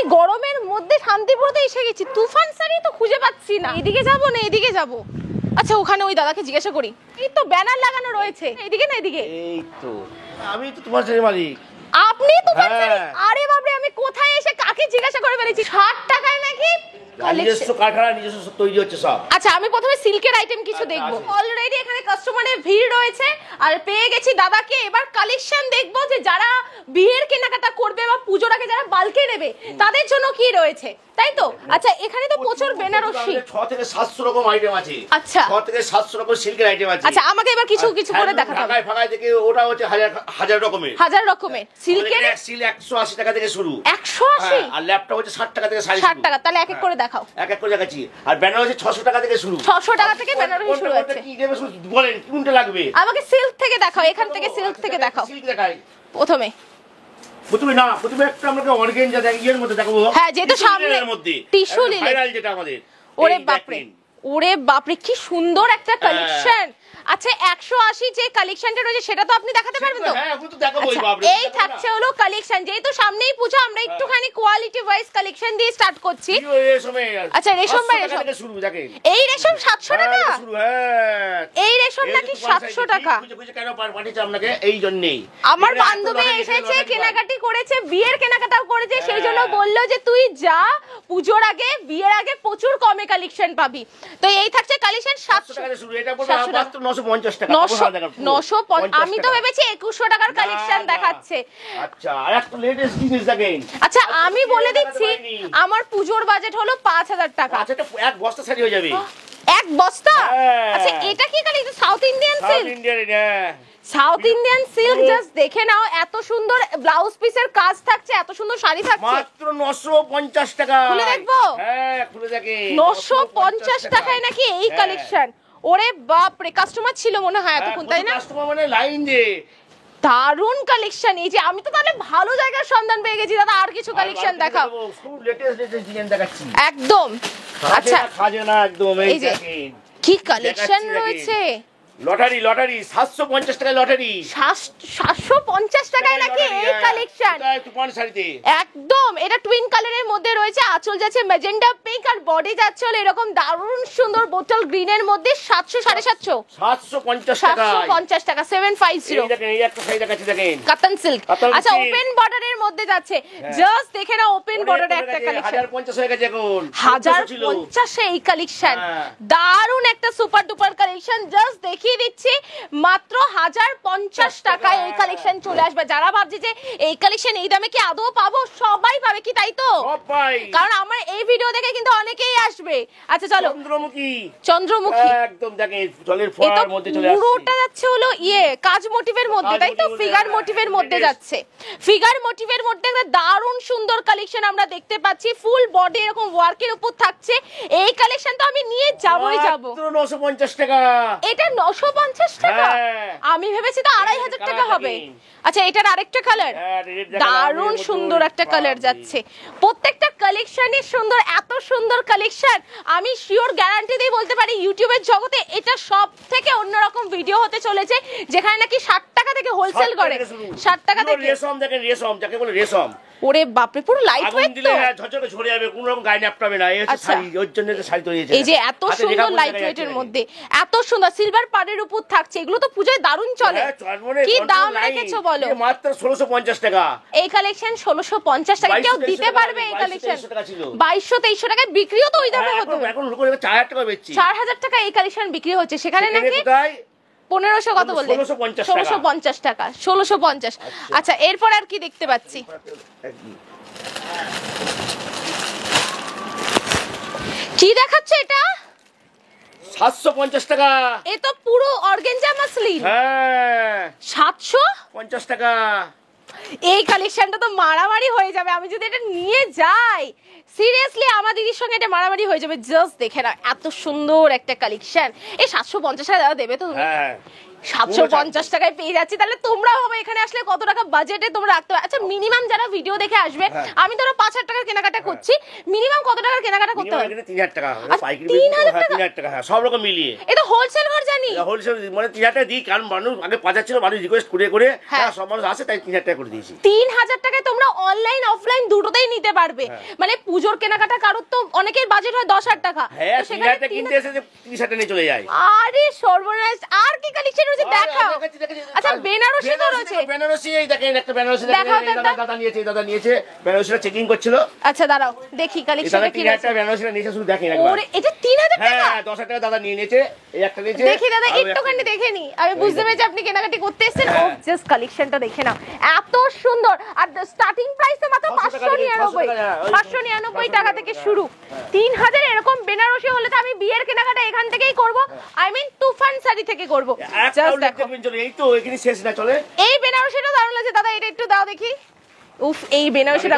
এই গরমের মধ্যে শান্তিপুরতে এসে গেছি, তুফান শাড়ি তো খুঁজে পাচ্ছি না। এদিকে যাবো না এদিকে যাবো? আচ্ছা ওখানে ওই দাদাকে জিজ্ঞাসা করি। এই তো ব্যানার লাগানো রয়েছে, এদিকে না এদিকে? এই তো আমি তো তোমার শাড়ির মালিক। আপনি তুফান শাড়ি? আরে বাপরে, আমি কোথায় এসে কাকে জিজ্ঞাসা করে ফেলেছি। 60 টাকায় নাকি নিজস্ব কারখানা, নিজস্ব তৈরি হচ্ছে সব। আচ্ছা আমি প্রথমে সিল্কের আইটেম কিছু দেখবো। অলরেডি এখানে কাস্টমারের ভিড় রয়েছে আর পেয়ে গেছি দাদাকে। এবার কালেকশন দেখবো যে যারা বিয়ের কেনাকাটা করবে বা পুজোর আগে যারা বালকে নেবে তাদের জন্য কি রয়েছে, তাই তো? আচ্ছা এখানে তো প্রচুর বেনারসি, 6 থেকে 700 রকম আইটেম আছে। আচ্ছা 6 থেকে 700 রকম সিল্কের আইটেম আছে। আচ্ছা আমাকে এবার কিছু কিছু করে দেখাতে হবে। ঢাকায় ফাঁকায় থেকে ওটা হচ্ছে হাজার রকমের। হাজার রকমের সিল্কের সিল 180 টাকা থেকে শুরু। 180? আর ল্যাপটপ হচ্ছে 60 টাকা থেকে 60 টাকা। তাহলে এক এক করে দেখাও। এক এক করে দেখাচ্ছি। আর বেনারসি 600 টাকা থেকে শুরু। 600 টাকা থেকে বেনারসি শুরু হচ্ছে। কি নেবে বলেন, কোনটা লাগবে? আমাকে সিল্ক থেকে দেখাও, এখান থেকে সিল্ক থেকে দেখাও। সিল্ক দেখাই প্রথমে প্রথমে একটা আমরা অর্গানজা ইয়ের মধ্যে দেখাবো। হ্যাঁ যেহেতু সামনে মধ্যে টিস্যু লিলে ভাইরাল যেটা আমাদের। ওরে বাপরে, ওরে বাপরে কি সুন্দর একটা কালেকশন। আচ্ছা 180 যে কালেকশনটা রয়েছে সেটা তো আপনি দেখাতে পারবেন তো? হ্যাঁ আমি তো দেখাবোই বাপরে। এই থাকছে হলো কালেকশন, যেহেতু সামনেই পূজা আমরা একটুখানি কোয়ালিটি ওয়াইজ কালেকশন দিয়ে স্টার্ট করছি। আচ্ছা রেশম বা রেশম শুরু দেখেন। এই রেশম 700 টাকা শুরু। হ্যাঁ এই রেশম নাকি 700 টাকা? কেন পাঠিয়েছে আপনাকে? এই জন্যই আমার বান্ধবী এসেছে, কেনাকাটি করেছে, বিয়ের কেনাকাটাও করেছে, সেই জন্য বললো যে তুই যা পুজোর আগে বিয়ের আগে প্রচুর কমে কালেকশন পাবি। তো এই থাকছে কালেকশন 700 টাকা শুরু। এটা বলবো মাত্র 950 টাকা। 950? আমি তো ভেবেছি 2100 টাকার কালেকশন দেখাচ্ছে। আচ্ছা আর একটা লেটেস্ট জিনিস দেখেন। আচ্ছা আমি বলে দিচ্ছি আমার পুজোর বাজেট হলো 5000 টাকা। আচ্ছা এটা এক বস্তা শাড়ি হয়ে যাবে। এক বস্তা? আচ্ছা এটা কি collection? South Indian silk? South Indian silk just দেখে নাও, এত সুন্দর ব্লাউজ পিসের কাজ থাকছে, এত সুন্দর শাড়ি থাকছে। মাত্র 950 টাকা। খুলে দেখবো? হ্যাঁ খুলে দেখেন। 950 টাকায় নাকি এই কালেকশন? ওরে বাপ রে, কাস্টমার ছিল মনে হয় এতক্ষণ, তাই না? কাস্টমার মানে লাইন দিয়ে। দারুন কালেকশন। এই যে আমি তো তাহলে ভালো জায়গার সন্ধান পেয়ে গেছি দাদা। আর কিছু কালেকশন দেখাও। খুব লেটেস্ট ডিজাইন দেখাচ্ছি একদম। আচ্ছা খাজানা একদম। এই দেখেন কি কালেকশন রয়েছে। লটারি 750 টাকা লটারি। 750 টাকায় নাকি এই কালেকশন? তুফান শাড়িতে একদম। এটা টুইন কালারের মধ্যে রয়েছে, আঁচল যাচ্ছে ম্যাজেন্ডা পিঙ্ক আর বডি যাচ্ছে হলো এরকম দারুণ সুন্দর বোতল গ্রিনের মধ্যে। 700 750? 750 টাকা। 750 টাকা 750। এই দেখেন এই একটা শাড়ি দেখাচ্ছি দেখেন, কাতান সিল্ক। আচ্ছা ওপেন বর্ডারের মধ্যে যাচ্ছে, জাস্ট দেখে নাও ওপেন বর্ডারে একটা কালেকশন। 1050 হয়ে গেছে এখন। 1050 এই কালেকশন। দারুণ একটা সুপার ডুপার কালেকশন। জাস্ট দেখিয়ে দিচ্ছি মাত্র 1050 টাকায় এই কালেকশন চলে আসবে। যারা ভাবছে যে এই কালেকশন এই দামে কি আদৌ পাবো, সবাই পাবে কি, তাই তো? কারণ আমার এই ভিডিও দেখে কিন্তু অনেকেই আসবে। আচ্ছা চলো চন্দ্রমুখী একদম দেখেন জলের ফোয়ারার মধ্যে চলে আসছে। পুরোটা যাচ্ছে হলো কাজ মোটিভের মধ্যে, তাই তো? ফিগার মোটিভের মধ্যে যাচ্ছে। ফিগার মোটিভের মধ্যে একটা দারুণ সুন্দর কালেকশন আমরা দেখতে পাচ্ছি। ফুল বডি এরকম ওয়ার্কের উপর থাকছে। এই কালেকশন তো আমি নিয়ে যাবই যাব। মাত্র 950 টাকা। এটা 950 টাকা? আমি ভেবেছি তো 2500 টাকা হবে। আচ্ছা এটার আরেকটা কালার, দারুণ সুন্দর একটা কালার যাচ্ছে। প্রত্যেকটা কালেকশনই সুন্দর, এত সুন্দর কালেকশন আমি শিওর গ্যারান্টি দিয়ে বলতে পারি ইউটিউবের জগতে এটা সব থেকে অন্যরকম ভিডিও হতে চলেছে, যেখানে নাকি 60 টাকা থেকে হোলসেল করে। 60 টাকা থেকে রেশম দেখেন, রেশম যাকে বলে রেশম। ওরে বাপরে, পুরো লাইট ওয়েট তো। ঝরঝরে ঝরে যাবে, কোনো রকম গায়ে নাপটাবে না। এই হচ্ছে শাড়ি, ওর জন্য তো শাড়ি তৈরি হয়েছে। এই যে এত সুন্দর লাইট ওয়েটের মধ্যে এত সুন্দর সিলভার পাড়ের উপর থাকছে, এগুলো তো পূজায় দারুণ চলে। কি দাম রেখেছো বলো? মাত্র 1650 টাকা। এই কালেকশন 1650 টাকা। কেউ দিতে পারবে এই কালেকশন? 2200-2300 টাকায় বিক্রিও তো ওই দামে হতো। এখন লোক 4000 টাকা বেচছে। 4000 টাকা এই কালেকশন বিক্রি হচ্ছে, সেখানে নাকি 1500 কত বললে? 1650 টাকা। 1650। আচ্ছা এরপর আর কি দেখতে পাচ্ছি? কি দেখাচ্ছে এটা? 750 টাকা। এ তো পুরো অর্গানজা মাসলিন। হ্যাঁ 750 টাকা। এই কালেকশনটা তো মারামারি হয়ে যাবে। আমি যদি এটা নিয়ে যাই সিরিয়াসলি আমার দিদির সঙ্গে এটা মারামারি হয়ে যাবে। জাস্ট দেখে না এত সুন্দর একটা কালেকশন। এই 750 টাকা দাদা দেবে তো? হ্যাঁ 750 টাকায় পেয়ে যাচ্ছি। তাহলে তোমরা ভাবে এখানে আসলে কত টাকা বাজেটে তোমরা রাখতে পারো। আচ্ছা মিনিমাম যারা ভিডিও দেখে আসবে, আমি ধরো 5000 টাকার কেনাকাটা করছি, মিনিমাম কত টাকার কেনাকাটা করতে হবে? 3000 টাকা, পাইকারি 3000 টাকা, সব রকম মিলিয়ে। এটা হোলসেল ঘর জানি, হোলসেল মানে 3000 টাকা দিই, কারণ মানুষ আগে 5000 ছিল, মানুষ রিকোয়েস্ট করে সব মানুষ আসে, তাই 3000 টাকা করে দিয়েছি। 3000 টাকায় তোমরা অনলাইন অফলাইন দুটোতেই নিতে পারবে। মানে পুজোর কেনাকাটা কারোর তো অনেকের বাজেট হয় 10000 টাকা, হ্যাঁ 3000 টাকা কিনতে এসে 3000 টাকা নিয়ে চলে যায়। আরে সর্বনাশ, আর কি কালেকশন রয়েছে দেখাও। আচ্ছা বেনারসি তো রয়েছে, বেনারসি এই দেখেন, একটা বেনারসি দেখেন, দাদা নিয়েছে বেনারসিটা চেকিং করছিল। আচ্ছা দাঁড়াও দেখি কালেকশনটা কি রয়েছে। 3000 টাকা বেনারসিটা নিয়েছে, শুধু দেখেন একবার। ওরে এটা 3000 টাকা? হ্যাঁ 10000 টাকা দাদা নিয়ে নিয়েছে, এই একটা নিয়েছে। দেখি দাদা একটুখানি দেখে নি, আমি বুঝতে পেরেছি আপনি কেনাকাটি করতে এসেছেন। ও জাস্ট কালেকশনটা দেখে নাও, এত সুন্দর। আর স্টার্টিং প্রাইস তো মাত্র 599 টাকা থেকে শুরু। 3000 এরকম বেনারসি হলে তো আমি বিয়ের কেনাকাটা এখান থেকেই করব, আই মিন তুফান শাড়ি থেকে করব। জাস্ট দেখো, এই তো এখানে শেষ না চলে। এই বেনারসিটা দারুণ লাগছে দাদা, এটা একটু দাও দেখি। উফ এই বেনারসিটা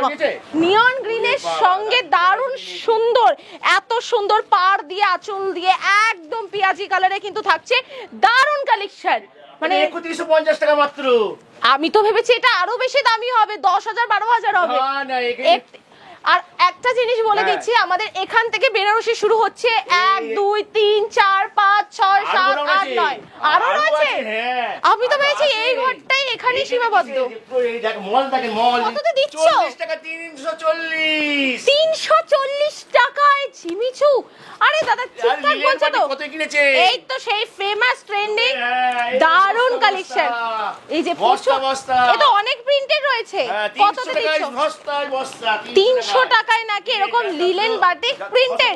নিয়ন গ্রিনের সঙ্গে দারুণ সুন্দর, এত সুন্দর পাড় দিয়ে আঁচল দিয়ে একদম পিয়াজি কালারে কিন্তু থাকছে, দারুণ কালেকশন। মানে 3150 টাকা মাত্র। আমি তো ভেবেছি এটা আরো বেশি দামি হবে, 10000 12000 হবে। আর একটা জিনিস বলে দিচ্ছি, আমাদের এখান থেকে বেনারসি শুরু হচ্ছে 1 2 3 4 5 6 7 8 9 আরো রয়েছে। আমি তো ভেবেছি এই ঘরটাই এখানেই সীমাবদ্ধ। এই দেখ মল, দেখেন মল কততে দিচ্ছ? 40 টাকা, 340 340 টাকায় ঝিমিচু। আরে দাদা ঠিকঠাক বলছো তো? কত কিনেছে? এই তো সেই ফেমাস ট্রেন্ডিং দারুন কালেকশন। এই যে বস্তা এটা অনেক প্রিন্টেড রয়েছে। কততে দিচ্ছ? 300 টাকায় নাকি এরকম লিলেন বাটিক প্রিন্টেড?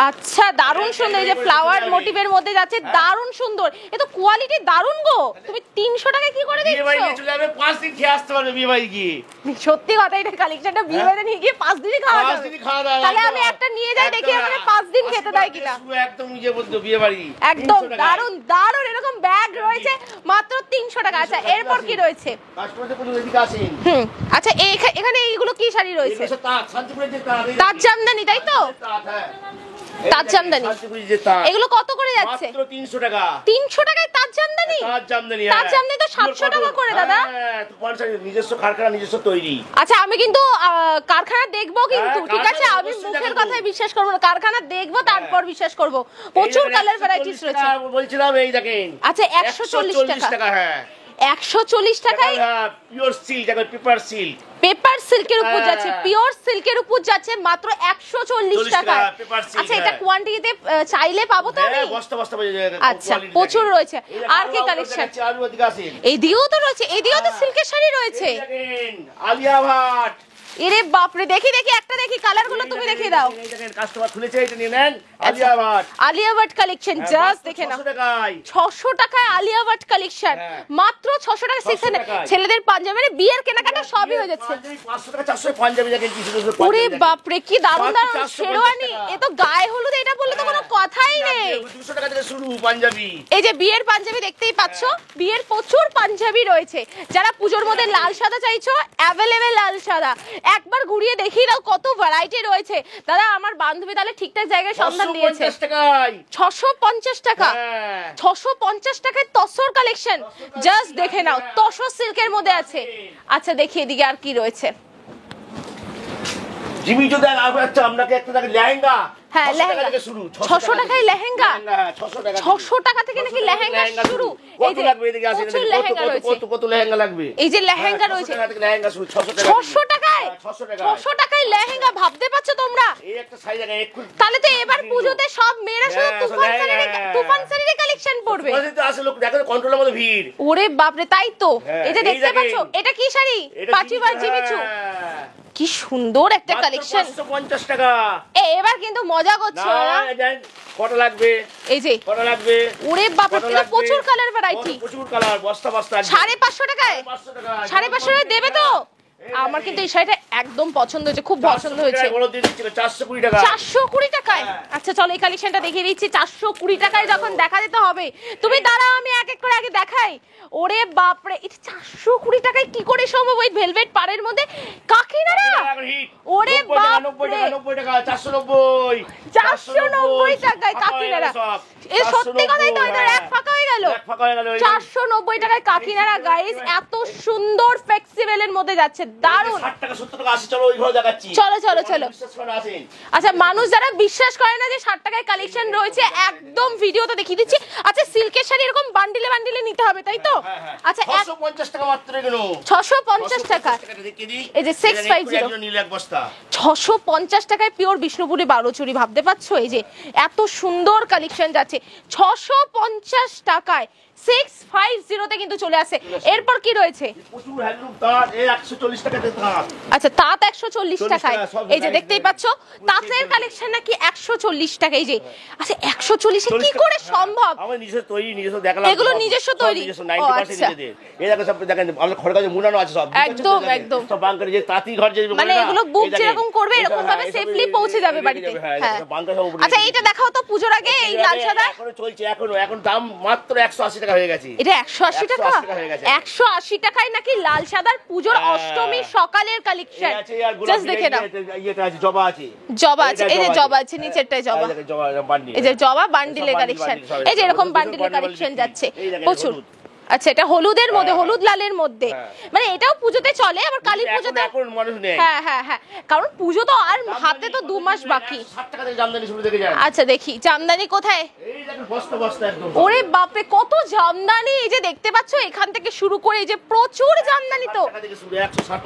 আচ্ছা দারুণ সুন্দর, এই যে ফ্লাওয়ার মোটিভের মধ্যে যাচ্ছে, দারুণ সুন্দর। এ তো কোয়ালিটি দারুণ গো। তুমি 300 টাকায় কি করে দিচ্ছ? বিয়ে বাড়ি নিয়ে চলে যাবে, 5 দিন খেয়ে আসতে পারবে বিয়ে বাড়ি গিয়ে। সত্যি কথা, এটা কালেকশনটা বিয়ে বাড়ি নিয়ে গিয়ে 5 দিনই খাওয়া যাবে। তাহলে আমি একটা নিয়ে যাই, দেখি আমাকে 5 দিন খেতে দেয় কিনা। একদম নিজে বলতো বিয়ে বাড়ি একদম দারুণ দারুণ এরকম ব্যাগ রয়েছে মাত্র 300 টাকা। আচ্ছা এরপর কি রয়েছে? কাস্টমারদের কোনো এদিকে আসেন। আচ্ছা এখানে এইগুলো কি শাড়ি রয়েছে? তাজ জামদানি, তাই তো? তাজ জামদানি এগুলো কত করে যাচ্ছে? মাত্র 300 টাকা। 300 টাকায় তাজ জামদানি? তাজ জামদানি, তাজ জামদানি তো 700 টাকা করে দাদা। হ্যাঁ তুফান শাড়ি নিজস্ব কারখানা, নিজস্ব তৈরি। আচ্ছা আমি কিন্তু কারখানা দেখবো কিন্তু, ঠিক আছে? আমি মুখের কথায় বিশ্বাস করব না, কারখানা দেখবো তারপর বিশ্বাস করব। প্রচুর কালার ভ্যারাইটিস রয়েছে। বলছিলাম এই দেখেন। আচ্ছা 140 টাকা। হ্যাঁ 140 টাকায় পিওর সিল্ক, দেখো পেপার সিল্ক। পেপার সিল্কের উপর যাচ্ছে, পিওর সিল্কের উপর যাচ্ছে মাত্র 140 টাকায়। আচ্ছা এটা কোয়ান্টিটিতে চাইলে পাবো তো আমি? বস্তা বস্তা পেয়ে যাবে। আচ্ছা প্রচুর রয়েছে। আর কি কালেকশন? এই দিকেও তো রয়েছে, এই দিকেও তো সিল্কের শাড়ি রয়েছে। আলিয়া ভাট, এরে বাপরে, দেখি দেখি একটা দেখি, কালার গুলো তুমি দেখিয়ে দাও। এই দেখেন কাস্টমার খুলেছে, এটা নিয়ে নেন। আলিয়া ভাট, আলিয়া ভাট কালেকশন জাস্ট দেখে নাও। 600 টাকায় আলিয়া ভাট কালেকশন, মাত্র 600 টাকা। সেখানে ছেলেদের পাঞ্জাবি, বিয়ের কেনাকাটা সবই হয়ে যাচ্ছে। 500 টাকা 400 পাঞ্জাবি দেখেন কি সুন্দর। ওরে বাপরে কি দারুণ দারুণ শেরওয়ানি, এ তো গায়ে হলুদ, এটা বললে তো কোনো কথাই নেই। 200 টাকা থেকে শুরু পাঞ্জাবি। এই যে বিয়ের পাঞ্জাবি দেখতেই পাচ্ছো, বিয়ের প্রচুর পাঞ্জাবি রয়েছে। যারা পুজোর মধ্যে লাল সাদা চাইছো, অ্যাভেলেবেল লাল সাদা। একবার ঘুরিয়ে দেখিয়ে দাও কত ভ্যারাইটি রয়েছে। দাদা আমার বান্ধবী তাহলে ঠিকঠাক জায়গায় সন্ধান দিয়েছে। 650 টাকা। 650 টাকায় তসর কালেকশন, জাস্ট দেখে নাও। তসর সিল্কের মধ্যে আছে। আচ্ছা দেখি এদিকে আর কি রয়েছে। জিমিজো দেন। আচ্ছা আপনাকে একটা দেখেন লেহেঙ্গা। হ্যাঁ লেহেঙ্গা 600 টাকায় লেহেঙ্গা। 600 টাকা থেকে নাকি লেহেঙ্গা শুরু। এই যে লাগবে এদিকে আসেন, কত লেহেঙ্গা লাগবে। এই যে লেহেঙ্গা রয়েছে, 600 টাকা থেকে লেহেঙ্গা শুরু। 600 টাকায় 600 টাকায় লেহেঙ্গা, ভাবতে পারছো তোমরা? এই একটা সাইজ আছে একটু। তাহলে তো এবার পূজোতে সব মেয়েরা শুধু তুফান শাড়ির কালেকশন পরবে। তো আসলে লোক দেখো কন্ট্রোলের মধ্যে ভিড়। ওরে বাপ রে, তাই তো। এই যে দেখতে পাচ্ছো, এটা কি শাড়ি? পাঁচিবার জিমিচু। কি সুন্দর একটা কালেকশন। 550 টাকা। এবার কিন্তু মজা করছো না? কত লাগবে? এই যে কত লাগবে? ওরে বাপ রে, এটা প্রচুর কালার ভ্যারাইটি। প্রচুর কালার, বস্তা বস্তা। 550 টাকায়? 550 টাকায় দেবে তো? আমার কিন্তু এই শাড়িটা একদম পছন্দ হয়েছে, খুব পছন্দ হয়েছে। 420 টাকা। 420 টাকায়? আচ্ছা চলো এই কালেকশনটা দেখিয়ে দিচ্ছি। 420 টাকায় যখন দেখা যেতে হবে, তুমি দাঁড়াও আমি এক এক করে আগে দেখাই। ওরে বাপরে, এটা 420 টাকায় কি করে সম্ভব? ওই ভেলভেট পাড়ের মধ্যে কাকিনারা। ওরে বাপরে, 90 টাকা, 490 490 টাকায় কাকিনারা। এই সত্যি কথাই তো, এটা এক ফাঁকা হয়ে গেল। 490 টাকায় কাকিনাড়া গাইস, এত সুন্দর ফ্লেক্সিবলের মধ্যে যাচ্ছে, দারুন। 60 টাকা 70 টাকা 80, চলো ওইভাবে দেখাচ্ছি। চলো চলো চলো। আচ্ছা, মানুষ যারা বিশ্বাস করে না যে 60 টাকায় কালেকশন রয়েছে, একদম ভিডিওতে দেখিয়ে দিচ্ছি। আচ্ছা, সিল্কের শাড়ি এরকম বান্ডিলে বান্ডিলে নিতে হবে, তাই তো? আচ্ছা, 650 টাকা মাত্র এগুলো। 650 টাকা। এই যে 650 নীল এক বস্তা 650 টাকায় পিওর বিষ্ণুপুরি 12 চুরি, ভাবতে পারছো? এই যে এত সুন্দর কালেকশন যাচ্ছে 650 টাকায়, 650 তে কিন্তু চলে আসে। এরপর কি রয়েছে? প্রচুর হ্যান্ডলুম তাঁত, এই 140 টাকাতে তাঁত। আচ্ছা, তাঁত 140 টাকায়। এই যে দেখতেই পাচ্ছ, তাঁতের কালেকশন নাকি 140 টাকা। এই যে আচ্ছা, 140 এ কি করে সম্ভব? আমার নিজস্ব তৈরি, নিজস্ব দেখালাম। এগুলো নিজস্ব তৈরি? 90% নিজেদের। এই দেখো সব দেখেন, আমাদের ঘরের কাছে মুড়ানো আছে সব। একদম একদম। সব বাংকারে যে তাঁতি ঘর যে মানে এগুলো বুক যেরকম করবে এরকম ভাবে সেফলি পৌঁছে যাবে বাড়িতে। হ্যাঁ। আচ্ছা, এইটা দেখাও তো পূজোর আগে, এই লাল সাদা। এখনো চলছে, এখন দাম মাত্র 180 টাকা হয়ে গেছে। এটা 180 টাকা? 180 টাকায় নাকি লাল সাদার পূজোর অষ্টমী সকালের কালেকশন। জাস্ট দেখে নাও। এটা আছে, জবা আছে। জবা আছে, এই যে জবা আছে, নিচেরটায় জবা। এই যে জবা বান্ডিলের কালেকশন। এই যে এরকম বান্ডিলের কালেকশন যাচ্ছে প্রচুর। আচ্ছা, এটা হলুদের মধ্যে, হলুদ লালের মধ্যে, মানে এটাও পুজোতে চলে, আবার কালী পুজোতে। হ্যাঁ হ্যাঁ হ্যাঁ, কারণ পুজো তো আর হাতে তো 2 মাস বাকি। 60 টাকা থেকে জামদানি শুরু থেকে যায়। আচ্ছা, দেখি জামদানি কোথায়। এই দেখেন বস্তা বস্তা একদম। ওরে বাপরে, কত জামদানি! এই যে দেখতে পাচ্ছ, এখান থেকে শুরু করে এই যে প্রচুর জামদানি। তো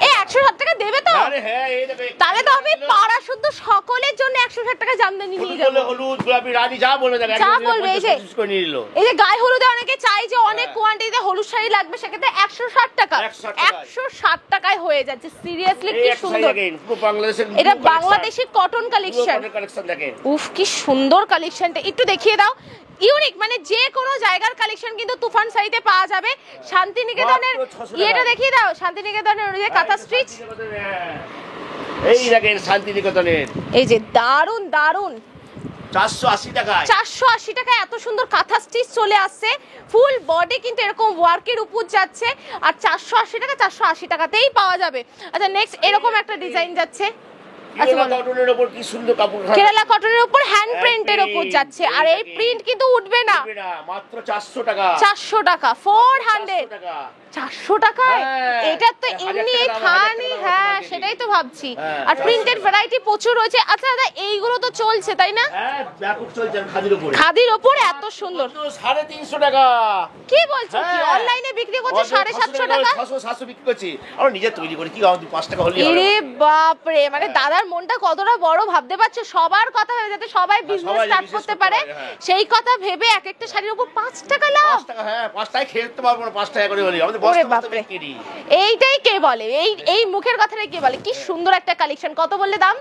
160 টাকা দেবে তো? তাহলে তো আমি পাড়া শুদ্ধ সকলের জন্য 160 টাকা জামদানি নিয়ে যাবো। হলুদ, গোলাপি, রানী যা বলবে দেখেন, যা বলবে। এই যে গায়ে হলুদে অনেকে চাই যে অনেক কোয়ান্টিটিতে হলুদ শাড়ি লাগবে, সেক্ষেত্রে 160 টাকা। 160 টাকায় হয়ে যাচ্ছে। সিরিয়াসলি কি সুন্দর! এটা বাংলাদেশি কটন কালেকশন। উফ, কি সুন্দর কালেকশনটা, একটু দেখিয়ে দাও। ইউনিক, মানে যে কোনো জায়গার কালেকশন কিন্তু তুফান শাড়িতে পাওয়া যাবে। শান্তিনিকেতনের ইয়েটা দেখিয়ে দাও, শান্তিনিকেতনের ওই যে কাঁথা স্টিচ। এই দেখেন শান্তিনিকেতনের, এই যে দারুন দারুন। 480 টাকা। 480 টাকায় এত সুন্দর কাঁথা স্টিচ চলে আসছে। ফুল বডি কিন্তু এরকম ওয়ার্কের উপর যাচ্ছে, আর 480 টাকা, 480 টাকাতেই পাওয়া যাবে। আচ্ছা, নেক্সট এরকম একটা ডিজাইন যাচ্ছে। আচ্ছা, কটনের উপর কি সুন্দর কাপড়, কেরালা কটনের উপর হ্যান্ড প্রিন্টের উপর যাচ্ছে, আর এই প্রিন্ট কিন্তু উঠবে না। মাত্র 400 টাকা। 400 টাকা, 400 400 টাকায়। এটা তো এমনি খানি। হ্যাঁ, সেটাই তো ভাবছি। আর প্রিন্টেড ভ্যারাইটি প্রচুর রয়েছে। আচ্ছা দাদা, এইগুলো তো চলছে তাই না? হ্যাঁ, ব্যাপক চলছে খাদির উপরে। খাদির উপর এত সুন্দর 350 টাকা। কি বলছো? কি অনলাইনে বিক্রি করছে 750 টাকা? 700 বিক্রি করছি। আমরা নিজে তৈরি করি, কি আমাদের 5 টাকা হলেই হবে। আরে বাপ রে, মানে দাদার মনটা কতটা বড় ভাবতে পারছো? সবার কথা ভেবে, যাতে সবাই বিজনেস স্টার্ট করতে পারে, সেই কথা ভেবে এক একটা শাড়ির উপর 5 টাকা লাভ। 5 টাকা, হ্যাঁ 5 টাকায় খেতে পারবো না, 5 টাকা করে বলি আমাদের। ওরে বাপ রে, এইটাই কে বলে? এই মুখের কথাটাই কে বলে? কি সুন্দর একটা কালেকশন। কত বললে দাম?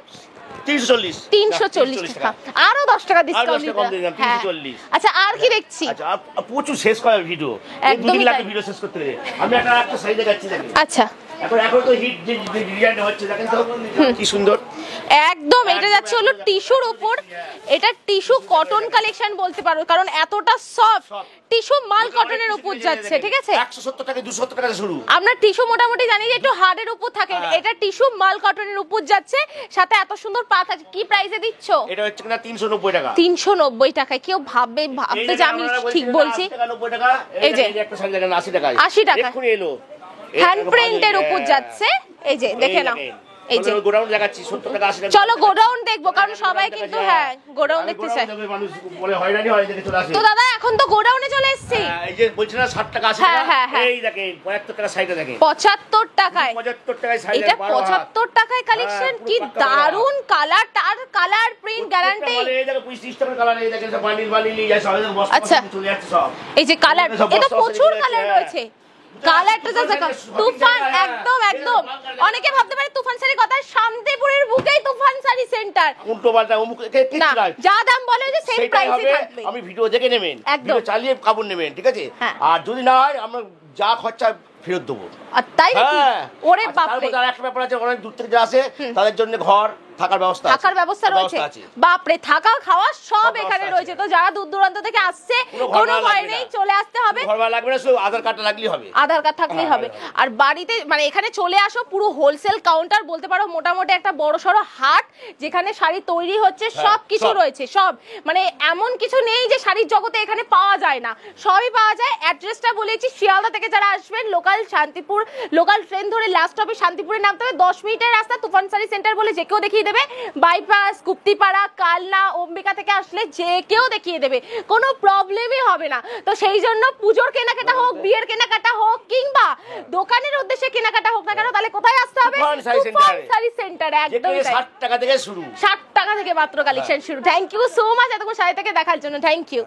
340 টাকা। আরো 10 টাকা ডিসকাউন্ট দিলাম। 340। আচ্ছা, আর কি দেখছি? আচ্ছা, প্রচুর শেষ করার ভিডিও, দুদিন লাগে ভিডিও শেষ করতে। আমি একটা সাইজ দেখাচ্ছি দেখেন। আচ্ছা, এখন তো হিট যে ডিজাইন হচ্ছে দেখেন তো কি সুন্দর। একদম এটা যাচ্ছে হলো টিস্যুর উপর। এটা টিস্যু কটন কালেকশন বলতে পারো, কারণ এতটা সফট টিস্যু মাল কটনের উপর যাচ্ছে। ঠিক আছে, 170 টাকা 270 টাকা শুরু। আমরা টিস্যু মোটামুটি জানি যে একটু হার্ডের উপর থাকে, এটা টিস্যু মাল কটনের উপর যাচ্ছে, সাথে এত সুন্দর পাত আছে। কি প্রাইসে দিচ্ছ? এটা হচ্ছে কিনা 390 টাকা। 390 টাকায়। কেউ ভাববে যে আমি ঠিক বলছি। 90 টাকা। এই যে একটা শাড়ি দেখেন 80 টাকা। 80 টাকা এখন এলো হ্যান্ড প্রিন্টের উপর যাচ্ছে। এই যে দেখে নাও, এই যে গোডাউন দেখাচ্ছি 70 টাকা 80 টাকা। চলো গোডাউন দেখবো, কারণ সবাই কিন্তু হ্যাঁ গোডাউন দেখতে চায়। মানুষ বলে হয়রানি হয়, দেখে চলে আসে। তো দাদা, এখন তো গোডাউনে চলে এসেছি। এই যে বলছি না 60 টাকা 80 টাকা। এই দেখেন 75 টাকা শাড়িটা দেখেন। 75 টাকায়। 75 টাকায় শাড়ি। এটা 75 টাকায় কালেকশন। কি দারুন কালার, তার কালার প্রিন্ট গ্যারান্টি। এই দেখো 25 টাকার কালার। এই দেখেন সব বান্ডিল বান্ডিল নিয়ে যায় সব। আচ্ছা, চলে যাচ্ছে সব। এই যে কালার, এটা প্রচুর কালার রয়েছে। কালারটা দেখো, তুফান একদম একদম। অনেকে ভাবতে পারে তুফান শাড়ির কথা, শান্তিপুরের বুকেই তুফান শাড়ি সেন্টার। উল্টো পাল্টা না, যা দাম বলে যে সেম প্রাইসে থাকবে। আমি ভিডিও দেখে নেবেন, ভিডিও চালিয়ে কাপড় নেবেন, ঠিক আছে? আর যদি না হয় আমরা যা খরচা ফেরত দেবো। আর তাই নাকি? ওরে বাপ রে। তার একটা ব্যাপার আছে, অনেক দূর থেকে যা আসে তাদের জন্য ঘর থাকার ব্যবস্থা থাকার ব্যবস্থা রয়েছে আছে। বাপরে থাকা খাওয়া সব ব্যবস্থা এখানে আছে। রয়েছে তো যারা দূর দূরান্ত থেকে আসছে কোনো ঘর কোনো ভাড়া ভয় লাগবে নেই না। চলে আসতে হবে ঘর ভাড়া লাগবে না, শুধু আধার কার্ডটা লাগলেই হবে। আধার কার্ড থাকলেই হবে আর বাড়িতে মানে এখানে চলে আসো পুরো হোলসেল কাউন্টার বলতে পারো মোটামুটি একটা বড় সড়ো হাট যেখানে শাড়ি তৈরি হচ্ছে সব কিছু সব। রয়েছে সব মানে এমন কিছু নেই যে শাড়ির জগতে এখানে পাওয়া যায় না সবই পাওয়া যায় অ্যাড্রেসটা বলেছি শিয়ালদা থেকে যারা আসবেন লোকাল শান্তিপুর লোকাল ট্রেন ধরে লাস্ট স্টপে শান্তিপুরে নামতে হবে 10 মিনিটের রাস্তা তুফান শাড়ি সেন্টার বলে যে কেউ দেখিয়ে দেবে বাইপাস গুপ্তিপাড়া কালনা অম্বিকা থেকে আসলে যে কেউ দেখিয়ে দেবে কোনো প্রবলেমই হবে না তো সেই জন্য পুজোর কেনাকাটা হোক বিয়ের কেনাকাটা হোক কিংবা দোকানের উদ্দেশ্যে কেনাকাটা হোক না কেন তাহলে কোথায় আসতে হবে তুফান শাড়ি তুফান সেন্টারে। শাড়ি সেন্টারে একদম যেখানে 60 টাকা থেকে শুরু। 60 টাকা থেকে মাত্র কালেকশন শুরু থ্যাংক ইউ সো মাচ এতক্ষণ শাড়ি থেকে দেখার জন্য থ্যাংক ইউ